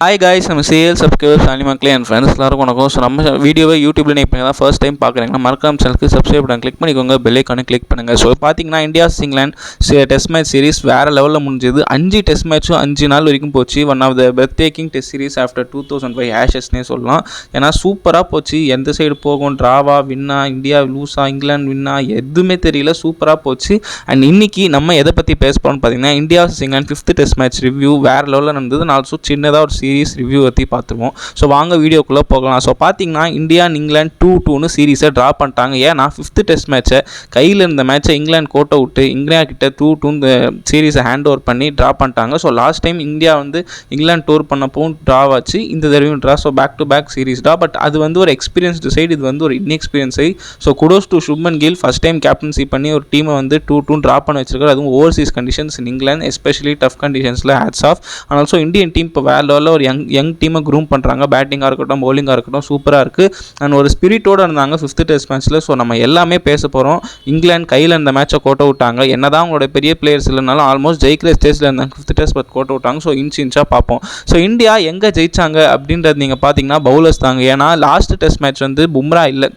Hi guys, நம்ம sale subscribers அனிமக்களே and friends எல்லாரும் வணக்கம். ஸோ நம்ம வீடியோவை யூடியூப்ல இப்போ தான் ஃபர்ஸ்ட் டைம் பார்க்குறீங்கன்னா மறக்காம சேனலுக்கு சப்ஸ்கிரைப் பண்ணி கிளிக் பண்ணிக்கோங்க, பெல் ஐக்கானை கிளிக் பண்ணுங்கள். ஸோ பார்த்தீங்கன்னா India England test match series வேறு லெவலில் முடிஞ்சது. 5 டெஸ்ட் மேட்சும் 5 நாள் வரைக்கும் போச்சு. One of the best taking test series after 2005 ஆஷஸ்னே சொல்லலாம். ஏன்னா சூப்பராக போச்சு. எந்த சைடு போகும், ட்ராவா வின்னா, இந்தியா லூஸா, இங்கிலாந்து வின்னா, எதுவுமே தெரியல. சூப்பராக போச்சு. அண்ட் இன்னைக்கு நம்ம எதை பற்றி பேச போகிறோம்னு பார்த்தீங்கன்னா India England 5th test match review வேறு லெவலில் நடந்தது. நான் ஆல்சோ சின்னதாக ஒரு சீரிஸ் ரிவ்யூ பற்றி பார்த்துருவோம். ஸோ வாங்க வீடியோக்குள்ளே போகலாம். ஸோ பார்த்தீங்கன்னா இந்தியா இங்கிலாந்து 2-2 சீரிஸை ட்ரா பண்ணிட்டாங்க. ஏன்னா 5th டெஸ்ட் மேட்சை கையில் இருந்த மேட்சை இங்கிலாந்து கோட்டை விட்டு இந்தியா கிட்ட 2-2 இந்த சீரிஸை ஹேண்ட் ஓவர் பண்ணி ட்ரா பண்ணிட்டாங்க. So last time India England tour பண்ணப்போவும் ட்ரா ஆச்சு, இந்த தடவையும் draw. So back to back series draw. But அது ஒரு எக்ஸ்பீரியன்ஸ்டு சைடு, இது ஒரு inexperience side. So kudos to Shubman Gill first time captaincy பண்ணி ஒரு டீமை 2-2 ட்ரா பண்ண வச்சிருக்காரு. அதுவும் overseas conditions in England, especially tough கண்டிஷன்ஸில் hats off. And also Indian team இப்போ வேறு லெவலில் ஒரு யங் டீமை க்ரூம் பண்ணுறாங்க. பேட்டிங்காக இருக்கட்டும், பவுலிங்காக இருக்கட்டும், சூப்பராக இருக்குது. அண்ட் ஒரு ஸ்பிரிட்டோடு இருந்தாங்க 5th டெஸ்ட் மேட்ச்சில். ஸோ நம்ம எல்லாமே பேச போகிறோம். இங்கிலாந்து கையில் இந்த மேட்சை கோட்டை விட்டாங்க. என்ன தான் அவங்களோட பெரிய பிளேயர்ஸ் இல்லைனாலும் ஆல்மோஸ்ட் ஜெயிக்கிற ஸ்டேஜில் இருந்தாங்க 5th டெஸ்ட் பட் கோட்டை விட்டாங்க. ஸோ இன்ச்சாக பார்ப்போம். ஸோ இந்தியா எங்கே ஜெயிச்சாங்க அப்படின்றது நீங்கள் பார்த்தீங்கன்னா பவுலர்ஸ் தாங்க. ஏன்னா லாஸ்ட் டெஸ்ட் மேட்ச் பும்ரா இல்லை.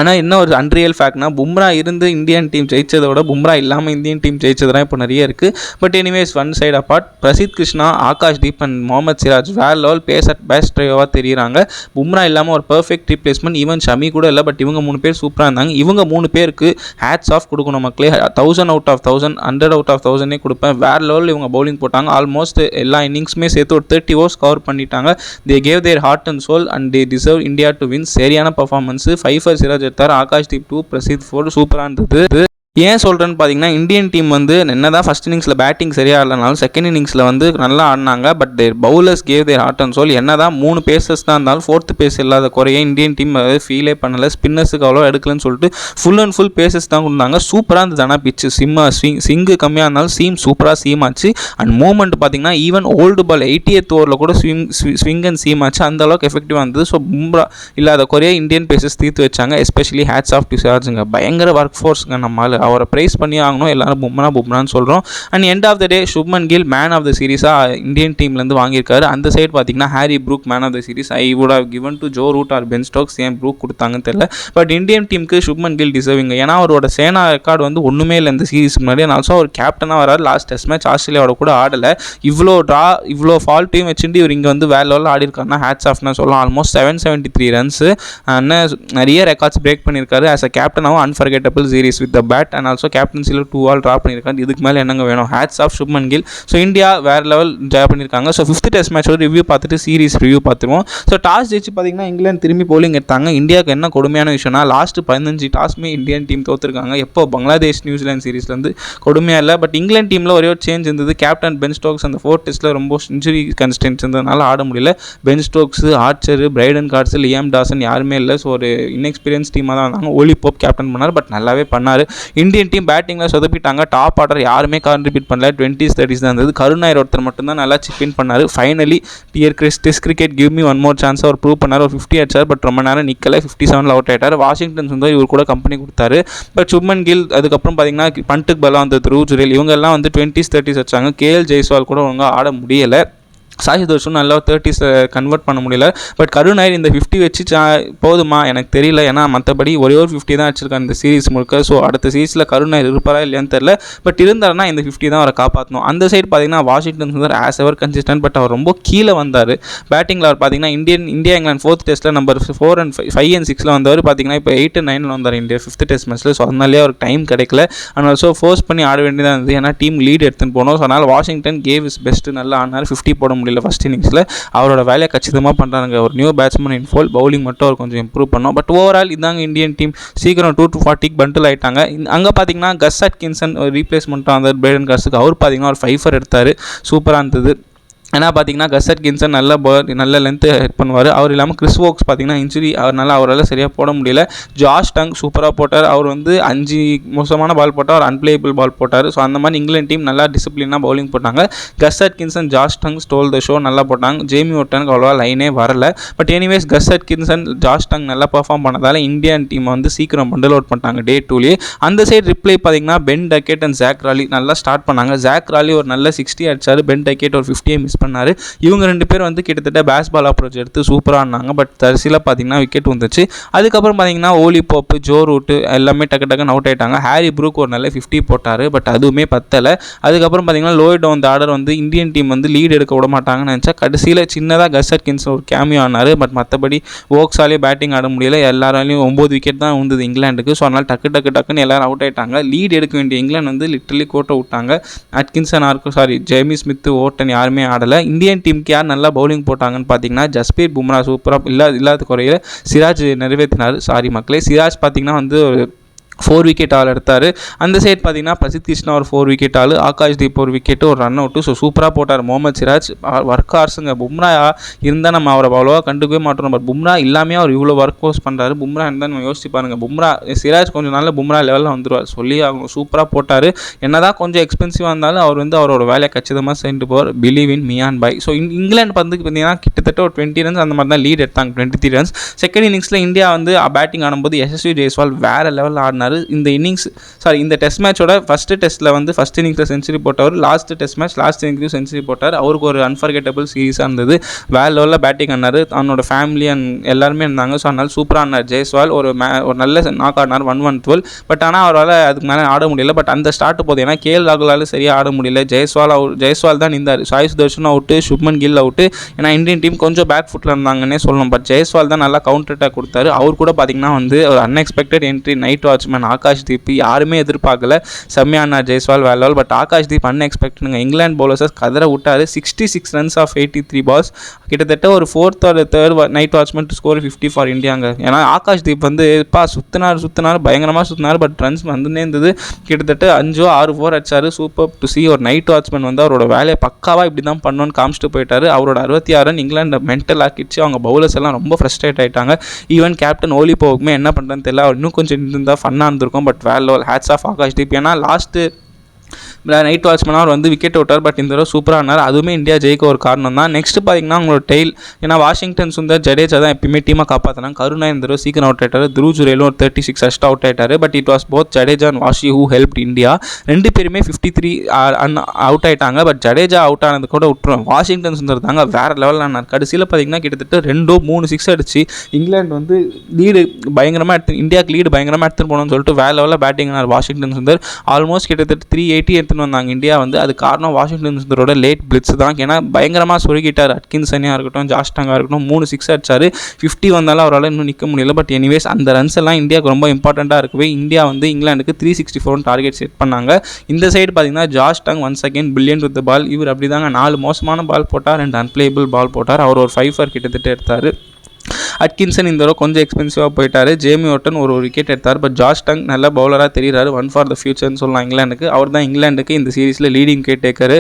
ஆனால் என்ன ஒரு அன்ரியல் ஃபேக்ட்னா, பும்ரா இருந்து இந்தியன் டீம் ஜெயிச்சதை விட பும்ரா இல்லாமல் இந்தியன் டீம் ஜெயிச்சதுலாம் இப்போ நிறைய இருக்குது. But anyways, one side apart. Prasidh Krishna, Akash Deep and Mohammed Siraj வேறு லெவல் பெஸ்ட் ட்ரைவாக தெரியுறாங்க. பும்ரா இல்லாமல் ஒரு பர்ஃபெக்ட் ரீப்ளேஸ்மெண்ட். ஈவன் ஷமி கூட இல்லை. பட் இவங்க 3 பேர் சூப்பராக இருந்தாங்க. இவங்க 3 பேருக்கு ஹேட்ஸ் ஆஃப் கொடுக்கணும் மக்களே. 1000 out of 1000, 100 out of 1000 கொடுப்பேன். வேறு லெவலில் இவங்க பவுலிங் போட்டாங்க. ஆல்மோஸ்ட் எல்லா இன்னிங்ஸுமே சேர்த்து ஒரு 30 overs கவர் பண்ணிட்டாங்க. They gave their heart and soul and they deserve India to win. சரியான பர்ஃபார்மன்ஸ். 5 for சிராஜ் எடுத்தார், ஆகாஷ் தீப் 2, பிரசித் 4. சூப்பராக இருந்தது. ஏன் சொல்கிறேன்னு பார்த்தீங்கன்னா இந்தியன் டீம் என்ன தான் ஃபஸ்ட் இன்னிங்ஸில் பேட்டிங் சரியாக இல்லைனாலும் செகண்ட் இன்னிங்ஸில் நல்லா ஆடினாங்க. But their bowlers gave their heart and soul. என்ன தான் 3 பேசஸ் தான் இருந்தாலும் 4th பேஸ் இல்லாத குறைய இந்தியன் டீம் ஃபீலே பண்ணலை. ஸ்பின்னர்ஸுக்கு அவ்வளோ எடுக்கலன்னு சொல்லிட்டு ஃபுல் அண்ட் ஃபுல் பேசஸ் தான் கொடுத்தாங்க. சூப்பராக இருந்தது. ஆனால் பிச்சு ஸ்விங்கு கம்மியாக இருந்தாலும் சூப்பராக சீம் ஆச்சு. அண்ட் மூமெண்ட் பார்த்தீங்கன்னா ஈவன் ஓல்டு பால் 80th ஓவரில் கூட ஸ்விங் அண்ட் சீம் ஆச்சு. அந்த அளவுக்கு எஃபெக்டிவாக இருந்தது. ஸோ பும்ரா இல்லாத குறைய இந்தியன் பேசஸ் தீர்த்து வச்சாங்க. எஸ்பெஷலி ஹேட்ஸ் ஆஃப் டு சிராஜுங்க. பயங்கர ஒர்க் ஃபோர்ஸுங்க. நம்மளால் அவரை ப்ரைஸ் பண்ணி ஆகணும். எல்லாரும் பும்ரான்னு சொல்கிறோம். And end of the day Shubman Gill man of the சீரிஸாக இந்தியன் டீம்லேருந்து வாங்கியிருக்காரு. அந்த சைடு பார்த்தீங்கன்னா Harry Brook man of the series. I would have given to Joe Root or Ben Stokes. ஏன் ப்ரூக் கொடுத்தாங்கன்னு தெரியல. பட் இந்தியன் டீமுக்கு சுப்மன் கில் டிசர்விங். ஏன்னா அவரோட சேனா ரெக்கார்டு ஒன்றுமே இல்லை இந்த சீரிஸ் முன்னாடி. ஆல்சோ அவர் கேப்டனாக வராது. லாஸ்ட் டெஸ்ட் மேட்ச் ஆஸ்திரேலியாவோட கூட ஆடலை. இவ்வளோ ஃபால்ட்டையும் வச்சுட்டு இவர் இங்கே வேறு லெவலில் ஆடி இருக்காருன்னா ஹேட்ஸ் ஆஃப்னா சொல்லலாம். Almost 773 runs. நிறைய ரெக்கார்ட்ஸ் பிரேக் பண்ணியிருக்காரு. ஆஸ் அ கேப்டனாகவும் unforgettable series with the bat. And also கேப்டன்சியில் 2 ஆல் ட்ரா பண்ணியிருக்காங்க. இதுக்கு மேலே என்னங்க வேணும்? Hats off Shubman Gill. So India வேறு லெவல் ட்ரா பண்ணியிருக்காங்க. ஸோ 5th டெஸ்ட் மேட்சோட ரிவ்யூ பார்த்துட்டு சீரிஸ் ரிவ்யூ பார்த்துருவோம். ஸோ டாஸ் ஜெயிச்சு பார்த்தீங்கன்னா இங்கிலாந்து திரும்பி பவுலிங் எடுத்தாங்க. இந்தியாவுக்கு என்ன கொடுமையான விஷயம்னா லாஸ்ட் 15 டாஸ்மே இந்தியன் டீம் தோற்றுருக்காங்க. எப்போ பங்களாதேஷ் நியூசிலாந்து சீரிஸ்லேருந்து கொடுமையாக இல்லை. பட் இங்கிலாந்து டீமில் ஒரே ஒரு சேஞ்ச் இருந்தது. கேப்டன் பென் ஸ்டோக்ஸ் அந்த 4th டெஸ்ட்டில் ரொம்ப இன்ஜுரி கன்ஸ்டன்ஸ் இருந்ததுனால ஆட முடியல. Ben Stokes, Archer, Brydon Carse, Liam Dawson யாருமே இல்லை. ஸோ ஒரு இன்எக்ஸ்பீரியன்ஸ் டீமாக தான் இருந்தாங்க. ஓலி போப் கேப்டன் பண்ணார். பட் நல்லாவே பண்ணார். இந்தியன் டீம் பேட்டிங்கில் சொதப்பிட்டாங்க. டாப் ஆர்டர் யாருமே கான்ட்ரிபியூட் பண்ணல. 20s 30s தான் இருந்தது. கருணாயர் ஒருத்தர் மட்டும்தான் நல்லா சிப்பின் பண்ணார். Finally test cricket give me one more chance அவர் ப்ரூவ் பண்ணார். ஒரு 50 அடிச்சார். பட் ரொம்ப நேரம் நிற்கல. 57 அவுட் ஆயிட்டார். வாஷிங்டன் சுந்தர் இவர் கூட கம்பெனி கொடுத்தாரு. பட் சுப்மன் கில் அதுக்கப்புறம் பார்த்தீங்கன்னா பண்ட்டுக்கு பலம் வந்தது. ரூஜுரேல் இவங்கெல்லாம் 20s 30s வச்சாங்க. கேஎல் ஜெய்ஸ்வால் கூட ஒழுங்காக ஆட முடியலை. சாஹித் தர்ஷன் நல்லா 30s கன்வெர்ட் பண்ண முடியல. பட் கருணாயர் இந்த 50 வச்சு போதுமா எனக்கு தெரியல. ஏன்னா மற்றபடி ஒரே ஒரு 50 தான் வச்சிருக்காங்க இந்த சீரிஸ் முழுக்க. ஸோ அடுத்த சீரிஸில் கருணாயர் இருப்பாரா இல்லையான்னு தெரியல. பட் இருந்தாருன்னா இந்த 50 தான் அவரை காப்பாற்றணும். அந்த சைடு பார்த்தீங்கன்னா Washington Sundar as ever consistent. But அவர் ரொம்ப கீழே வந்தார் பேட்டிங்கில். அவர் பார்த்தீங்கன்னா இந்தியா இங்கிலாந்து 4th டெஸ்ட்டில் நம்பர் 4 and 5 and 6 வந்தவர். பார்த்தீங்கன்னா இப்போ 8 and 9 வந்தார் இந்தியா 5th டெஸ்ட் மேட்ச்சில். ஸோ அதனாலே அவருக்கு டைம் கிடைக்கல. அண்ட் ஆல்சோ ஃபோர்ஸ் பண்ணி ஆட வேண்டியதாக இருந்தது. ஏன்னா டீம் லீட் எடுத்துன்னு போனோம். ஸோ அதனால் வாஷிங்டன் கேவ் இஸ் பெஸ்ட்டு நல்லா ஆனார். 50 போட முடியல ஃபஸ்ட் இன்னிங்ஸில். அவரோட வேலையை கச்சிதமாக பண்ணுறாங்க. ஒரு நியூ பேட்ஸ்மேன் இன்ஃபால். பவுலிங் மட்டும் அவர் கொஞ்சம் இம்ப்ரூவ் பண்ணோம். பட் ஓவரால் இதாங்க இந்தியன் டீம் சீக்கிரம் 2-40 பண்டில் ஆகிட்டாங்க. அங்கே பார்த்தீங்கன்னா கஸ் அட்கின்சன் ஒரு ரீப்ளேஸ்மெண்ட்டாக வந்தார் பிரைடன் கார்ட்ஸுக்கு. அவர் பார்த்தீங்கன்னா ஒரு 5 for எடுத்தார். சூப்பராக இருந்தது. ஏன்னா பார்த்தீங்கன்னா கஸ் அட்கின்சன் நல்ல லென்த்து ஹெட் பண்ணுவார். அவர் இல்லாமல் கிறிஸ் வோக்ஸ் பார்த்தீங்கன்னா இன்ஜுரி அவரால் சரியாக போட முடியல. ஜாஷ் டங் சூப்பராக போட்டார். அவர் 5 மோசமான பால் போட்டால் அவர் அன்பிளேயபிள் பால் போட்டார். ஸோ அந்த மாதிரி இங்கிலாந்து டீம் நல்லா டிசிப்ளினாக பவுலிங் போட்டாங்க. கஸ் Atkinson, Josh tongue stole the show நல்லா போட்டாங்க. ஜேமி ஓட்டனுக்கு அவ்வளோவா லைனே வரல. பட் எனிவேஸ் கஸ் அட்கின்சன், ஜாஷ் டங் நல்லா பர்ஃபார்ம் பண்ணதால் இந்தியன் டீம் சீக்கிரம் பண்டில் அவுட் பண்ணிட்டாங்க டே 2லேயே. அந்த சைடு ரிப்ளை பார்த்தீங்கன்னா பென் டக்கெட் அண்ட் ஜாக் ராலி நல்லா ஸ்டார்ட் பண்ணாங்க. ஜாக் ராலி ஒரு நல்ல 60 அடிச்சார். பென் டக்கெட் ஒரு 50 மிஸ் பண்ணார். இவங்க 2 பேர் வந்து கிட்டத்தட்ட பேஸ்பால் அப்ரோச் எடுத்து சூப்பராக ஆடினாங்க. பட் கடைசியில் பார்த்தீங்கன்னா விக்கெட் வந்துச்சு. அதுக்கப்புறம் பார்த்தீங்கன்னா ஓலி போப்பு, ஜோ ரூட் எல்லாமே டக்குன்னு அவுட் ஆகிட்டாங்க. ஹாரி ப்ரூக் ஒரு நல்ல 50 போட்டார். பட் அதுவுமே பத்தலை. அதுக்கப்புறம் பார்த்தீங்கன்னா லோயர் டவுன் ஆர்டர் வந்து இந்தியன் டீம் வந்து லீடு எடுக்க விட மாட்டாங்கன்னு நினச்சா கடைசியில் சின்னதாக கஸ் அட்கின்ஸ் ஒரு கேமியோ ஆனார். பட் மற்றபடி ஓக்ஸாலே பேட்டிங் ஆட முடியல. எல்லாராலையும் 9 விக்கெட் தான் வந்தது இங்கிலாந்துக்கு. ஸோ அதனால் டக்குன்னு எல்லாரும் அவுட் ஆகிட்டாங்க. லீடு எடுக்க வேண்டிய இங்கிலாந்து வந்து லிட்டரலி கோட்டை விட்டாங்க. அட்கின்சன் ஜேமி ஸ்மித், ஓட்டன் யாருமே ஆடலை. இந்தியன் டீமுக்கு யார் நல்லா பவுலிங் போட்டாங்கன்னு பார்த்தீங்கன்னா ஜஸ்பீர் பும்ரா சூப்பராக இல்லாத குறையில் சிராஜ் நிறைவேற்றினார். சிராஜ் பார்த்தீங்கன்னா வந்து ஒரு 4 விக்கெட் ஆள் எடுத்தார். அந்த சைட் பார்த்தீங்கன்னா பிரசித் கிருஷ்ணா ஒரு 4 விக்கெட் ஆள், ஆகாஷ்தீப் ஒரு விக்கெட்டு, ஒரு ரன் அவுட்டு. ஸோ சூப்பராக போட்டார் முகமது சிராஜ். ஒர்க் ஹார்ஸுங்க. பும்ரா இருந்தால் நம்ம அவரை அவ்வளோவா கண்டுக்கவே மாட்டோம். பட் பும்ரா இல்லாமே அவர் இவ்வளோ ஒர்க் ஹோஸ் பண்ணுறாரு. பும்ரா இருந்தால் நம்ம யோசிச்சு பாருங்கள். சிராஜ் கொஞ்சம் நாளில் பும்ரா லெவலில் வந்துடுவார் சொல்லி அவங்க சூப்பராக போட்டார். என்னதான் கொஞ்சம் எக்ஸ்பென்சிவாக இருந்தாலும் அவர் வந்து அவரோட வேலையை கச்சிதமாக செஞ்சுட்டு போவார். Believe in Miyan bhai. So England வந்து பார்த்தீங்கன்னா கிட்டத்தட்ட ஒரு 20 ரன்ஸ் அந்த மாதிரி தான் லீட் எடுத்தாங்க, 23 ரன்ஸ். செகண்ட் இன்னிங்ஸில் இந்தியா வந்து பேட்டிங் ஆடும்போது யசஸ்வி ஜெய்ஸ்வால் வேறு லெவலில் ஆடினார். இந்த டெஸ்ட் மேட்சோட ஃபர்ஸ்ட் டெஸ்ட்டில் வந்து ஃபர்ஸ்ட் இன்னிங்ஸில் செஞ்சுரி போட்டவர். லாஸ்ட் இன்னிங்ஸ்லையும் செஞ்சுரி போட்டார். அவருக்கு ஒரு அன்ஃபர்கெட்டபிள் சீரீஸாக இருந்தது. வேறு லெவலில் பேட்டிங் ஆனார். அவனோட ஃபேமிலி எல்லாருமே இருந்தாங்க. ஸோ அதனால் சூப்பராக ஆனார். ஜெய்ஸ்வால் ஒரு நல்ல நாக் ஆடினார் 112. பட் ஆனால் அவரால் அதுக்கு மேலே ஆட முடியல. பட் அந்த ஸ்டார்ட் போது ஏன்னா கேஎல் ராகுலால் சரியாக ஆட முடியல. ஜெய்ஸ்வால் தான் நின்றார். Sai Sudharsan out, Shubman Gill out. ஏன்னா இந்தியன் டீம் கொஞ்சம் பேக் ஃபுட்டில் இருந்தாங்கன்னே சொல்லணும். பட் ஜெய்ஸ்வால் தான் நல்லா கவுண்டர் அட்டாக் கொடுத்தாரு. அவர் கூட பார்த்தீங்கன்னா வந்து ஒரு unexpected entry. Night watchman Akashdeep யாருமே எதிர்பார்க்கல. செம்மையான ஜெய்ஸ்வால் வேல். பட் ஆகாஷ்தீப் அன்எக்ஸ்பெக்டடுங்க. இங்கிலாந்து பவுலர்ஸை கதற விட்டார். 66 ரன்ஸ் ஆஃப் 83 பால்ஸ். கிட்டத்தட்ட ஒரு 4th or 3rd night watchman to score 50 for இந்தியாங்க. ஏன்னா ஆகாஷ்தீப் வந்து சுத்தினார் பயங்கரமாக சுற்றினார். பட் ரன்ஸ் வந்துன்னே இருந்தது. கிட்டத்தட்ட 5-6 4 அடிச்சார். Super to see. ஒரு நைட் வாட்ச்மேன் வந்து அவரோட வேலையை பக்காவாக இப்படி தான் பண்ணணும்னு காமிச்சிட்டு போயிட்டார். அவரோட 66 ரன் இங்கிலாந்து மென்டல் ஆக்கிடுச்சு. அவங்க பவுலர்ஸ் எல்லாம் ரொம்ப ஃப்ரஸ்ட்ரேட் ஆகிட்டாங்க. ஈவன் கேப்டன் ஓலி போவுக்குமே என்ன பண்ணுறதுன்னு தெரியல. அவர் இன்னும் கொஞ்சம் இருந்தால் ஃபன்னாக இருந்திருக்கும். பட் வேற லெவல். Hats off Akashdeep. ஏன்னா லாஸ்ட்டு நைட் வாட்ச்மேனாக அவர் வந்து விக்கெட் விட்டார். பட் இந்த தடவை சூப்பராக ஆனார். அதுவுமே இந்தியா ஜெயிக்க ஒரு காரணம் தான். நெக்ஸ்ட் பார்த்தீங்கன்னா அவங்களோட டெயில். ஏன்னா வாஷிங்டன் சுந்தர், ஜடேஜா தான் எப்பயுமே டீமை காப்பாற்றினாங்க. கருணா இந்த தடவை சீக்கிரம் அவுட் ஆயிட்டார். துருவ் ஜுரேலும் ஒரு 36 அஷ்ட் அவுட் ஆயிட்டார். But it was both Jadeja and washi who helped India. 2 பேருமே 53 அவுட் ஆயிட்டாங்க. பட் ஜடேஜா அவுட் ஆனது கூட விட்டுருவோம். வாஷிங்டன் சுந்தர் தாங்க வேற லெவலில் ஆனார். கடைசியில் பார்த்தீங்கன்னா கிட்டத்தட்ட 2-3 6 அடிச்சு இங்கிலாந்து வந்து லீடு பயங்கரமாக இந்தியாவுக்கு லீடு பயங்கரமாக எடுத்துன்னு போகணும்னு சொல்லிட்டு வேற லெவலில் பேட்டிங் ஆனார் வாஷிங்டன் சுந்தர். ஆல்மோஸ்ட் கிட்டத்தட்ட 380 வந்தாங்க இந்தியா வந்து. அது காரணம் வாஷிங்டன் சுந்தரோட லேட் பிளிட்ஸ் தான். ஏன்னா பயங்கரமாக சொருகிட்டார். அட்கின்சனியாக இருக்கட்டும், ஜாஸ்டாங்காக இருக்கட்டும், 3 6 அடிச்சார். 50 வந்தாலும் அவரால் இன்னும் நிற்க முடியல. பட் எனிவேஸ் அந்த ரன்ஸ் எல்லாம் இந்தியாவுக்கு ரொம்ப இம்பார்ட்டண்ட்டாக இருக்கவே இந்தியா வந்து இங்கிலாந்துக்கு 364 டார்கெட் செட் பண்ணாங்க. இந்த சைடு பார்த்தீங்கன்னா ஜாஸ்டாங் ஒன்ஸ் அகேன் பில்லியன் வித் பால். இவர் அப்படி தாங்க 4 மோசமான பால் போட்டார், 2 அன்பிளேபிள் பால் போட்டார். அவர் ஒரு 5 for கிட்டத்தட்ட எடுத்தார். அட்கின்சன் இந்த தடவை கொஞ்சம் எக்ஸ்பென்சிவாக போயிட்டார். ஜேமி ஓட்டன் ஒரு விக்கெட் எடுத்தார். பட் ஜாஸ்டாங் நல்ல பவுலராக தெரிகிறாரு. 1 for the futureன்னு சொல்லலாம் இங்கிலாந்துக்கு. அவர் தான் இங்கிலாந்துக்கு இந்த சீரீஸில் leading wicket taker.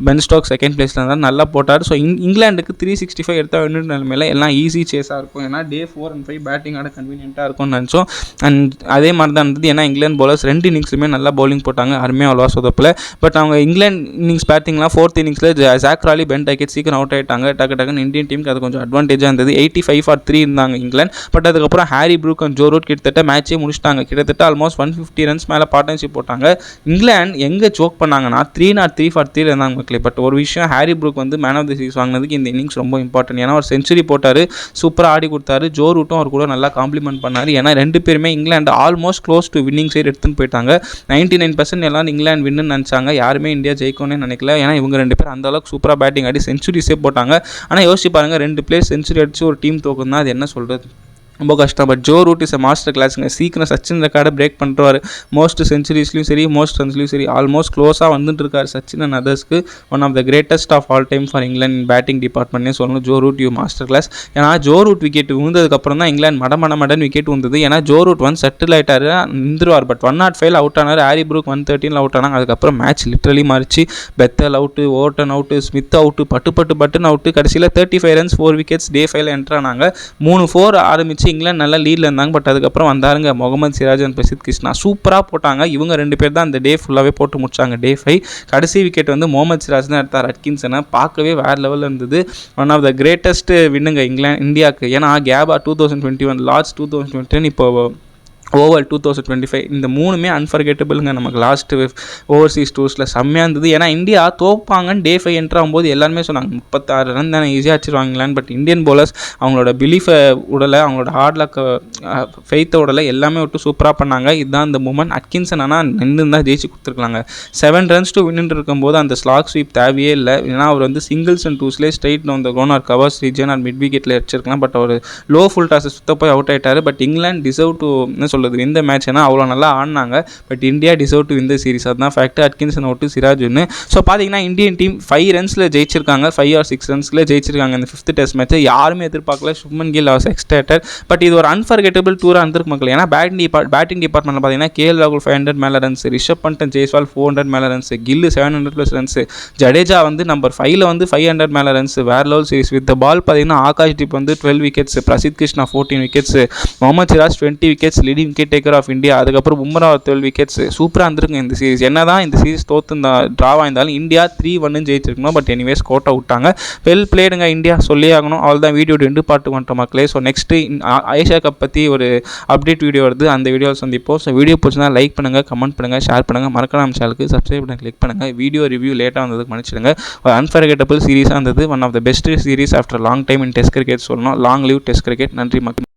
Ben Stokes second பிளேஸில் இருந்தால் நல்லா போட்டார். ஸோ இங்கிலாந்துக்கு 365 எடுத்தால் வேண்டிய நிலைமையில் எல்லாம் ஈஸி சேஸாக இருக்கும். ஏன்னா டே 4 and 5 பேட்டிங் ஆட கன்வீனியன்ட்டாக இருக்கும்னு நினச்சோம். அண்ட் அதே மாதிரி தான் இருந்தது. ஏன்னா இங்கிலாந்து பவுலர்ஸ் 2 இன்னிங்ஸ்லையுமே நல்லா பவுலிங் போட்டாங்க. அருமையாக அவ்வளோவா சொதப்பில். பட் அவங்க இங்கிலாந்து இன்னிங்ஸ் பேட்டிங்லாம் 4th இன்னிங்ஸில் ஜாக் ராலி, பென் டக்கெட் சீக்கிரம் அவுட் ஆகிட்டாங்க. டக்குன்னு இந்தியன் டீமுக்கு அது கொஞ்சம் அட்வான்டேஜாக இருந்தது. 85 for 3 இருந்தாங்க இங்கிலாந்து. பட் அதுக்கப்புறம் Harry Brook and Joe Root கிட்டத்தட்ட மேட்சே முடிச்சிட்டாங்க. கிட்டத்தட்ட ஆல்மோஸ்ட் 150 ரன்ஸ் மேலே பார்ட்னர்ஷிப் போட்டாங்க. இங்கிலாந்து எங்கே சோக் பண்ணாங்கன்னா 303 for 3 இருந்தாங்க மக்களே. பட் ஒரு விஷயம், ஹாரி ப்ரூக் வந்து மேன் ஆஃப் தி சீரிஸ் வாங்கினதுக்கு இந்த இன்னிங்ஸ் ரொம்ப இம்பார்ட்டன்ட். ஏன்னா ஒரு செஞ்சுரி போட்டார், சூப்பராக ஆடி கொடுத்தாரு. ஜோ ரூட்டும் அவர் கூட நல்லா காம்ப்ளிமெண்ட் பண்ணார். ஏன்னா 2 பேருமே England almost close to winning side எடுத்துன்னு போயிட்டாங்க. 99% எல்லாம் இங்கிலாந்து வின்னு நினச்சாங்க. யாருமே இந்தியா ஜெயிக்கணும்னு நினைக்கல. ஏன்னா இவங்க 2 பேர் அந்த அளவுக்கு சூப்பராக பேட்டிங் ஆடி செஞ்சுரிஸே போட்டாங்க. ஆனால் யோசிச்சு பாருங்கள், 2 பிளேயர் செஞ்சுரி அடிச்சு ஒரு டீம் தோக்குன்னா அது என்ன சொல்கிறது, ரொம்ப கஷ்டம். But Joe Root is master கிளாஸுங்க. சீக்கிரம் சச்சின் ரெக்கார்டை பிரேக் பண்ணுறாரு. மோஸ்ட் செஞ்சுரிஸ்லையும் சரி, மோஸ்ட் ரன்ஸ்லையும் சரி, ஆல்மோஸ்ட் க்ளோஸாக வந்துட்டு இருக்காரு சச்சின் அண்ட் அதர்ஸ்க்கு. One of the greatest of all time for England batting டிபார்ட்மெண்ட்னே சொல்லணும். Joe Root master class. ஏன்னா ஜோ ரூட் விக்கெட் விழுந்ததுக்கப்புறம் தான் இங்கிலாந்து மடன் விக்கெட் வந்தது. ஏன்னா ஜோ ரூட் செட்டில் ஆகிட்டாரு, நின்றுவார். பட் 105 அவுட் ஆனார். ஹாரி ப்ரூக் 113 அவுட் ஆனாங்க. அதுக்கப்புறம் மேட்ச் லிட்டரலி மாறிச்சு. பெத்தல் அவுட்டு, ஓட்டன் அவுட்டு, ஸ்மித் அவுட்டு, பட்டுன்னு அவுட்டு. கடைசியில் 35 ரன்ஸ் 4 விக்கெட்ஸ் டே 5 என்ட்ரு ஆனாங்க. 3-4 ஆரம்பிச்சு இங்கிலாந்து நல்லா லீடில் இருந்தாங்க. பட் அதுக்கப்புறம் வந்தாருங்க முகமது சிராஜ் அண்ட் பிரசித் கிருஷ்ணா. சூப்பராக போட்டாங்க. இவங்க 2 பேர் தான் அந்த டே ஃபுல்லாகவே போட்டு முடிச்சாங்க. டே 5 கடைசி விக்கெட் வந்து முகமது சிராஜ் தான் எடுத்தார். அட்கின்சனை பார்க்கவே வேறு லெவலில் இருந்தது. ஒன் ஆஃப் த கிரேட்டஸ்ட் வின்னுங்க இந்தியாவுக்கு. ஏன்னா கேபா 2021, லார்ட்ஸ் 2021 இப்போ ஓவல் 2025 இந்த 3மே அன்ஃபர்கெட்டபிளுங்க. நமக்கு லாஸ்ட்டு ஓவர்சீஸ் டூர்ஸில் செம்மையாக இருந்தது. ஏன்னா இந்தியா தோப்பாங்கன்னு டே 5 என்ட்ரு ஆகும்போது எல்லாருமே சொன்னாங்க 36 ரன் தானே ஈஸியாக அடிச்சிருவாங்களான்னு. பட் இந்தியன் பவுலர்ஸ் அவங்களோட பிலீஃபை உடலை, அவங்களோட ஹார்ட் லக்கை ஃபெய்த்தை உடலை எல்லாமே விட்டு சூப்பராக பண்ணாங்க. இதுதான் இந்த மூமெண்ட். அட்கின்சன் ஆனால் நின்று தான் ஜெயிச்சு கொடுத்துருக்காங்க. 7 runs to வின்னு இருக்கும்போது அந்த ஸ்லாக் ஸ்வீப் தேவையே இல்லை. ஏன்னா அவர் வந்து சிங்கிள்ஸ் அண்ட் டூஸ்லேயே ஸ்ட்ரைட் அந்த corner covers region and mid விக்கெட்டில் அடிச்சிருக்கலாம். பட் அவர் லோ ஃபுல் டாஸை சுத்த போய் அவுட் ஆகிட்டார். பட் இங்கிலாந்து டிசர்வ் டு என்ன சொல்கிறது இந்த மேட்ச் ஏன்னா அவ்வளோ நல்லா ஆடினாங்க. பட் இந்தியா டிசர்வ் டு இந்த சீரிஸ். அதுதான் ஃபேக்ட். அட்கின்சன் அவுட்டு, சிராஜ் ஒன்று. ஸோ பார்த்தீங்கன்னா இந்தியன் டீம் 5 runsல ஜெயிச்சிருக்காங்க. 5 or 6 runsல ஜெயிச்சிருக்காங்க இந்த 5th டெஸ்ட் மேட்ச். யாருமே எதிர்பார்க்கல. Shubman Gill was exalted. But இது ஒரு அன்ஃபர்கெட்டபிள் டூராக இருந்திருக்கு மக்கள். ஏன்னா பேட்டிங் டிபார்ட்மெண்ட்டில் பார்த்தீங்கன்னா கேஎல் ராகுல் 500 மேலே ரன்ஸ், ரிஷப் பண்ட் அண்ட் ஜெய்ஸ்வால் 400 மேலே ரன்ஸ், கில்லு 700+ ரன்ஸ், ஜடேஜா வந்து நம்பர் 5ல் வந்து 500 மேலே ரன்ஸ். வேற லெவல் சீரிஸ். வித் பால் பார்த்தீங்கன்னா ஆகாஷ் தீப் வந்து 12 wickets, Prasidh Krishna 14 wickets, Mohammed Siraj 20 wickets, leading wicket taker of India. அதுக்கப்புறம் பும்ரா 12 விக்கெட்ஸ். சூப்பராக இருந்திருக்குங்க இந்த சீரிஸ். என்ன தான் இந்த சீரிஸ் ட்ராவாக இருந்தாலும் இந்தியா 3-1 ஜெயிச்சிருக்கணும். பட் எனிவேஸ் கோட்டை விட்டாங்க. வெல் பிளேடுங்க இந்தியா சொல்லி ஆகணும். அவள் தான் வீடியோ 2 பார்ட் பண்ணுற மக்களே. ஸோ நெக்ஸ்ட்டு ஏஷியா கப் பற்றி ஒரு அப்டேட் வீடியோ வருது. அந்த வீடியோவில் சந்திப்போம். ஸோ வீடியோ பிடிச்சிருந்தா லைக் பண்ணுங்கள், கமெண்ட் பண்ணுங்கள், ஷேர் பண்ணுங்கள். மறக்காம சேனலுக்கு சப்ஸ்கிரைப் பண்ணி கிளிக் பண்ணுங்கள். வீடியோ ரிவ்யூ லேட்டாக வந்ததுக்கு மன்னிச்சிடுங்க. ஒரு அன்ஃபர்கெட்டபிள் சீரிஸாக இருந்தது. One of the best series after long time in test cricket சொல்லணும். Long live test cricket. நன்றி மக்கள்.